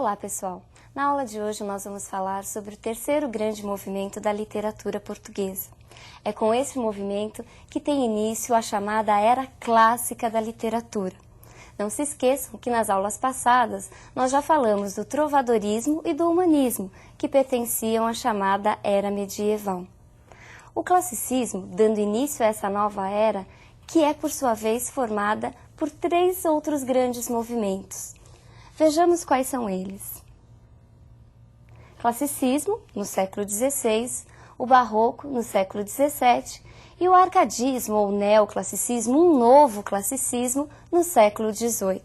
Olá, pessoal! Na aula de hoje nós vamos falar sobre o terceiro grande movimento da literatura portuguesa. É com esse movimento que tem início a chamada Era Clássica da Literatura. Não se esqueçam que nas aulas passadas nós já falamos do trovadorismo e do humanismo, que pertenciam à chamada Era Medieval. O classicismo, dando início a essa nova era, que é por sua vez formada por três outros grandes movimentos. Vejamos quais são eles. Classicismo, no século XVI, o Barroco, no século XVII, e o Arcadismo ou Neoclassicismo, um novo classicismo, no século XVIII.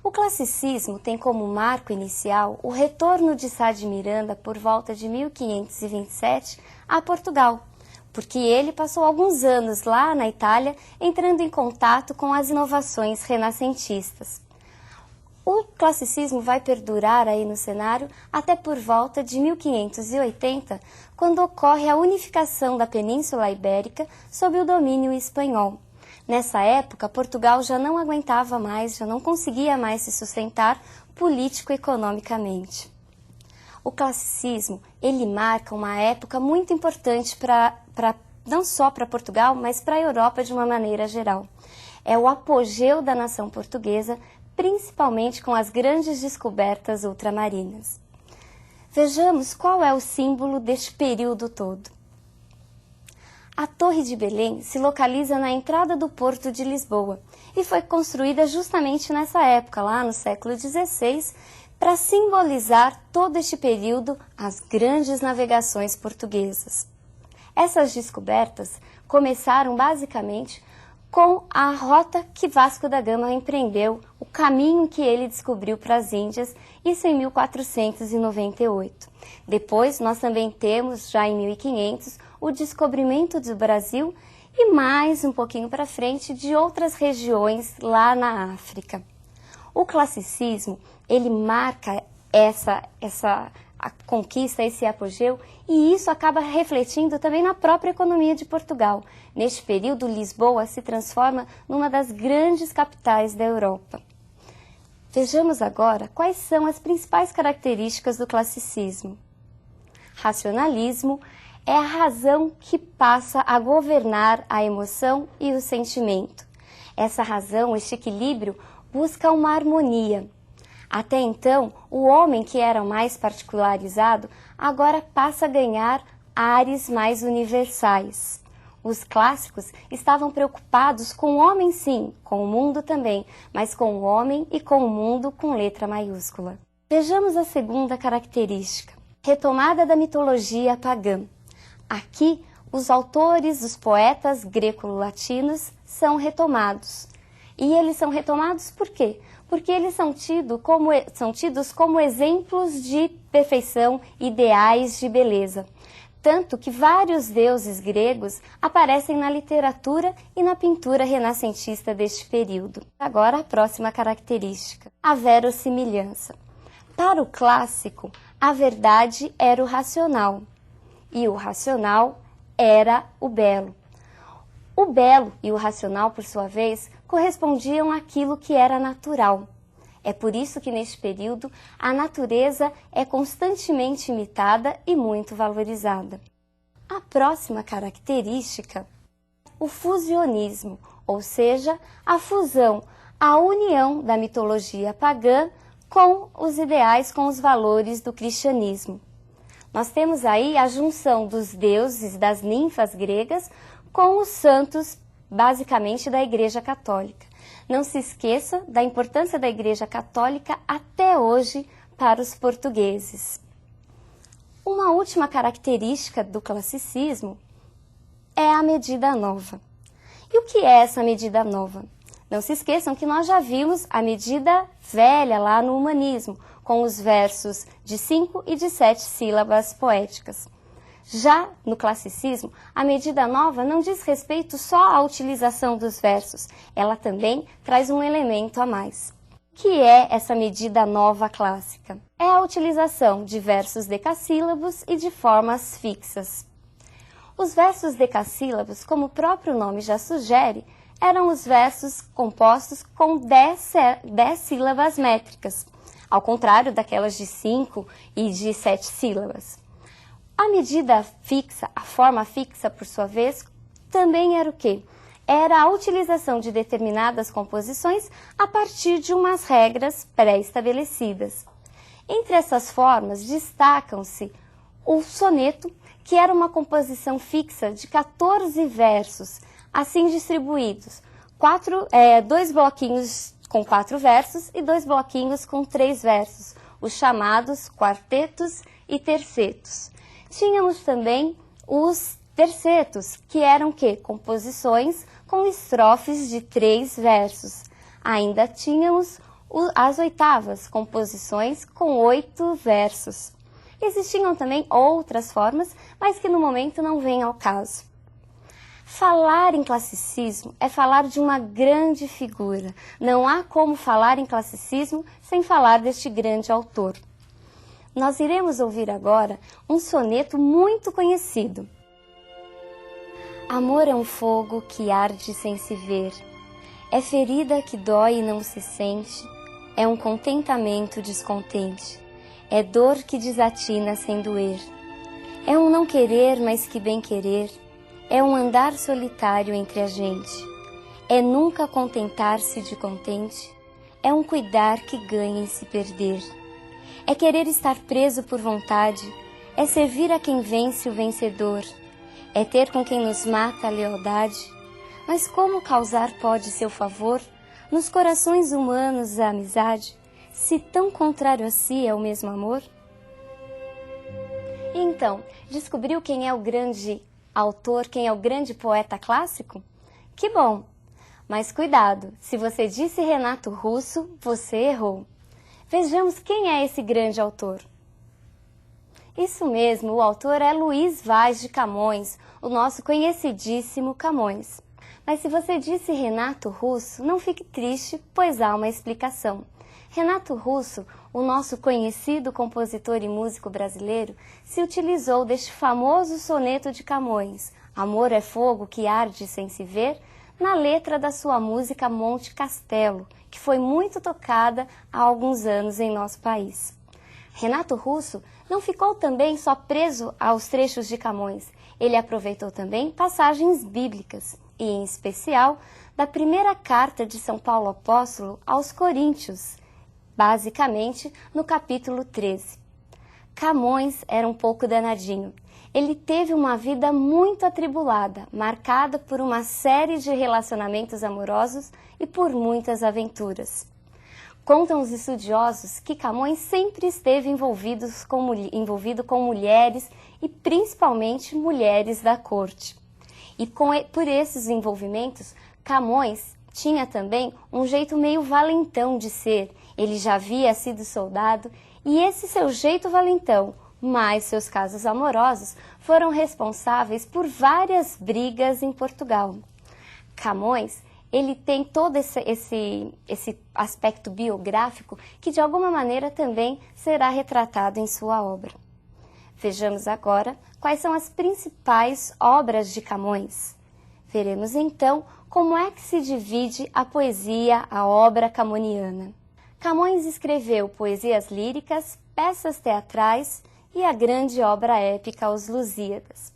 O classicismo tem como marco inicial o retorno de Sá de Miranda por volta de 1527 a Portugal, porque ele passou alguns anos lá na Itália entrando em contato com as inovações renascentistas. O classicismo vai perdurar aí no cenário até por volta de 1580, quando ocorre a unificação da Península Ibérica sob o domínio espanhol. Nessa época, Portugal já não aguentava mais, já não conseguia mais se sustentar político-economicamente. O classicismo, ele marca uma época muito importante não só para Portugal, mas para a Europa de uma maneira geral. É o apogeu da nação portuguesa, principalmente com as grandes descobertas ultramarinas. Vejamos qual é o símbolo deste período todo. A Torre de Belém se localiza na entrada do Porto de Lisboa e foi construída justamente nessa época, lá no século XVI, para simbolizar todo este período, as grandes navegações portuguesas. Essas descobertas começaram basicamente com a rota que Vasco da Gama empreendeu, o caminho que ele descobriu para as Índias, isso em 1498. Depois, nós também temos, já em 1500, o descobrimento do Brasil e mais um pouquinho para frente de outras regiões lá na África. O classicismo, ele marca a conquista, esse apogeu, e isso acaba refletindo também na própria economia de Portugal. Neste período, Lisboa se transforma numa das grandes capitais da Europa. Vejamos agora quais são as principais características do classicismo. Racionalismo é a razão que passa a governar a emoção e o sentimento. Essa razão, este equilíbrio, busca uma harmonia. Até então, o homem que era mais particularizado agora passa a ganhar ares mais universais. Os clássicos estavam preocupados com o homem sim, com o mundo também, mas com o homem e com o mundo com letra maiúscula. Vejamos a segunda característica, retomada da mitologia pagã. Aqui, os autores, os poetas greco-latinos são retomados. E eles são retomados por quê? Porque eles são tidos como exemplos de perfeição, ideais de beleza. Tanto que vários deuses gregos aparecem na literatura e na pintura renascentista deste período. Agora a próxima característica, a verossimilhança. Para o clássico, a verdade era o racional e o racional era o belo. O belo e o racional, por sua vez, correspondiam àquilo que era natural. É por isso que, neste período, a natureza é constantemente imitada e muito valorizada. A próxima característica, o fusionismo, ou seja, a fusão, a união da mitologia pagã com os ideais, com os valores do cristianismo. Nós temos aí a junção dos deuses, das ninfas gregas, com os santos, basicamente da Igreja Católica. Não se esqueça da importância da Igreja Católica até hoje para os portugueses. Uma última característica do classicismo é a medida nova. E o que é essa medida nova? Não se esqueçam que nós já vimos a medida velha lá no humanismo, com os versos de 5 e de 7 sílabas poéticas. Já no classicismo, a medida nova não diz respeito só à utilização dos versos, ela também traz um elemento a mais. O que é essa medida nova clássica? É a utilização de versos decassílabos e de formas fixas. Os versos decassílabos, como o próprio nome já sugere, eram os versos compostos com 10 sílabas métricas. ao contrário daquelas de 5 e de 7 sílabas. A medida fixa, a forma fixa, por sua vez, também era o quê? Era a utilização de determinadas composições a partir de umas regras pré-estabelecidas. Entre essas formas, destacam-se o soneto, que era uma composição fixa de 14 versos, assim distribuídos, 2 bloquinhos com 4 versos e 2 bloquinhos com 3 versos, os chamados quartetos e tercetos. Tínhamos também os tercetos, que eram composições com estrofes de 3 versos. Ainda tínhamos as oitavas, composições com 8 versos. Existiam também outras formas, mas que no momento não vêm ao caso. Falar em classicismo é falar de uma grande figura. Não há como falar em classicismo sem falar deste grande autor. Nós iremos ouvir agora um soneto muito conhecido. Amor é um fogo que arde sem se ver, é ferida que dói e não se sente, é um contentamento descontente, é dor que desatina sem doer, é um não querer mais que bem querer, é um andar solitário entre a gente, é nunca contentar-se de contente, é um cuidar que ganha em se perder, é querer estar preso por vontade, é servir a quem vence o vencedor, é ter com quem nos mata a lealdade. Mas como causar pode seu favor nos corações humanos a amizade, se tão contrário a si é o mesmo amor? Então, descobriu quem é o grande autor, quem é o grande poeta clássico? Que bom! Mas cuidado, se você disse Renato Russo, você errou. Vejamos quem é esse grande autor. Isso mesmo, o autor é Luiz Vaz de Camões, o nosso conhecidíssimo Camões. Mas se você disse Renato Russo, não fique triste, pois há uma explicação. Renato Russo, o nosso conhecido compositor e músico brasileiro, se utilizou deste famoso soneto de Camões, Amor é fogo que arde sem se ver, na letra da sua música Monte Castelo, que foi muito tocada há alguns anos em nosso país. Renato Russo não ficou também só preso aos trechos de Camões, ele aproveitou também passagens bíblicas, e em especial da primeira carta de São Paulo Apóstolo aos Coríntios, basicamente no capítulo 13. Camões era um pouco danadinho. Ele teve uma vida muito atribulada, marcada por uma série de relacionamentos amorosos e por muitas aventuras. Contam os estudiosos que Camões sempre esteve envolvido com mulheres e principalmente mulheres da corte. E por esses envolvimentos, Camões tinha também um jeito meio valentão de ser. Ele já havia sido soldado e esse seu jeito valentão, mais seus casos amorosos, foram responsáveis por várias brigas em Portugal. Camões, ele tem todo esse aspecto biográfico que de alguma maneira também será retratado em sua obra. Vejamos agora quais são as principais obras de Camões. Veremos então como é que se divide a poesia, a obra camoniana. Camões escreveu poesias líricas, peças teatrais e a grande obra épica Os Lusíadas.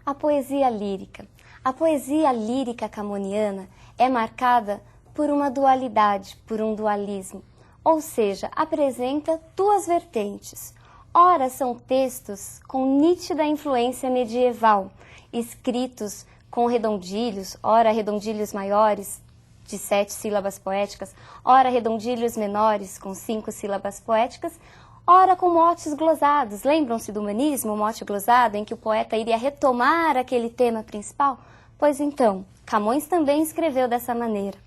A poesia lírica. A poesia lírica camoniana é marcada por uma dualidade, por um dualismo, ou seja, apresenta duas vertentes. Ora, são textos com nítida influência medieval, escritos com redondilhos, ora redondilhos maiores, de 7 sílabas poéticas, ora redondilhos menores, com 5 sílabas poéticas, ora com motes glosados. Lembram-se do humanismo, o mote glosado, em que o poeta iria retomar aquele tema principal? Pois então, Camões também escreveu dessa maneira.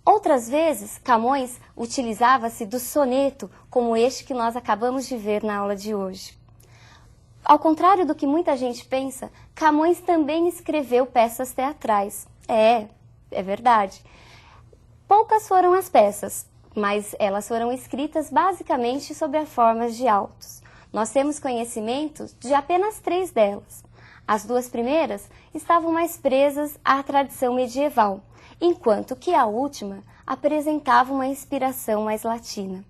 Outras vezes, Camões utilizava-se do soneto, como este que nós acabamos de ver na aula de hoje. Ao contrário do que muita gente pensa, Camões também escreveu peças teatrais. É verdade. Poucas foram as peças, mas elas foram escritas basicamente sob a forma de autos. Nós temos conhecimento de apenas 3 delas. As 2 primeiras estavam mais presas à tradição medieval, enquanto que a última, apresentava uma inspiração mais latina.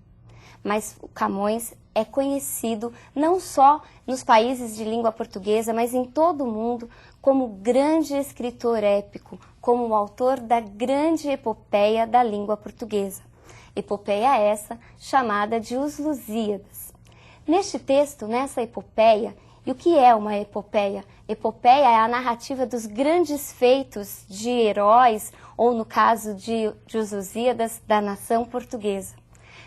Mas o Camões é conhecido não só nos países de língua portuguesa, mas em todo o mundo como grande escritor épico, como o autor da grande epopeia da língua portuguesa. Epopeia essa chamada de Os Lusíadas. Neste texto, nessa epopeia, e o que é uma epopeia? Epopeia é a narrativa dos grandes feitos de heróis, ou no caso de Os Lusíadas, da nação portuguesa.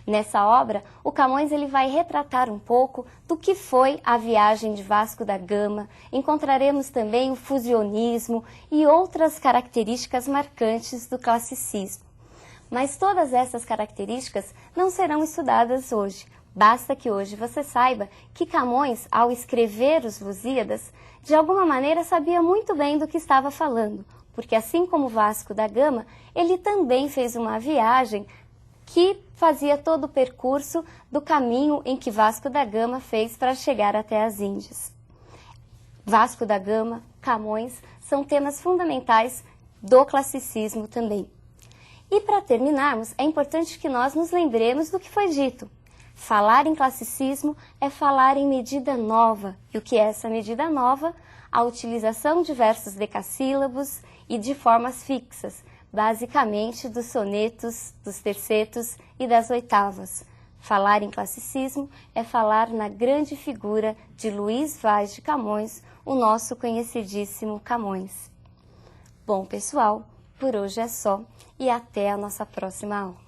Nessa obra, o Camões ele vai retratar um pouco do que foi a viagem de Vasco da Gama. Encontraremos também o fusionismo e outras características marcantes do classicismo. Mas todas essas características não serão estudadas hoje. Basta que hoje você saiba que Camões, ao escrever os Lusíadas, de alguma maneira sabia muito bem do que estava falando, porque assim como Vasco da Gama, ele também fez uma viagem que fazia todo o percurso do caminho em que Vasco da Gama fez para chegar até as Índias. Vasco da Gama, Camões, são temas fundamentais do classicismo também. E para terminarmos, é importante que nós nos lembremos do que foi dito. Falar em classicismo é falar em medida nova. E o que é essa medida nova? A utilização de versos decassílabos e de formas fixas, basicamente dos sonetos, dos tercetos e das oitavas. Falar em classicismo é falar na grande figura de Luís Vaz de Camões, o nosso conhecidíssimo Camões. Bom, pessoal, por hoje é só e até a nossa próxima aula.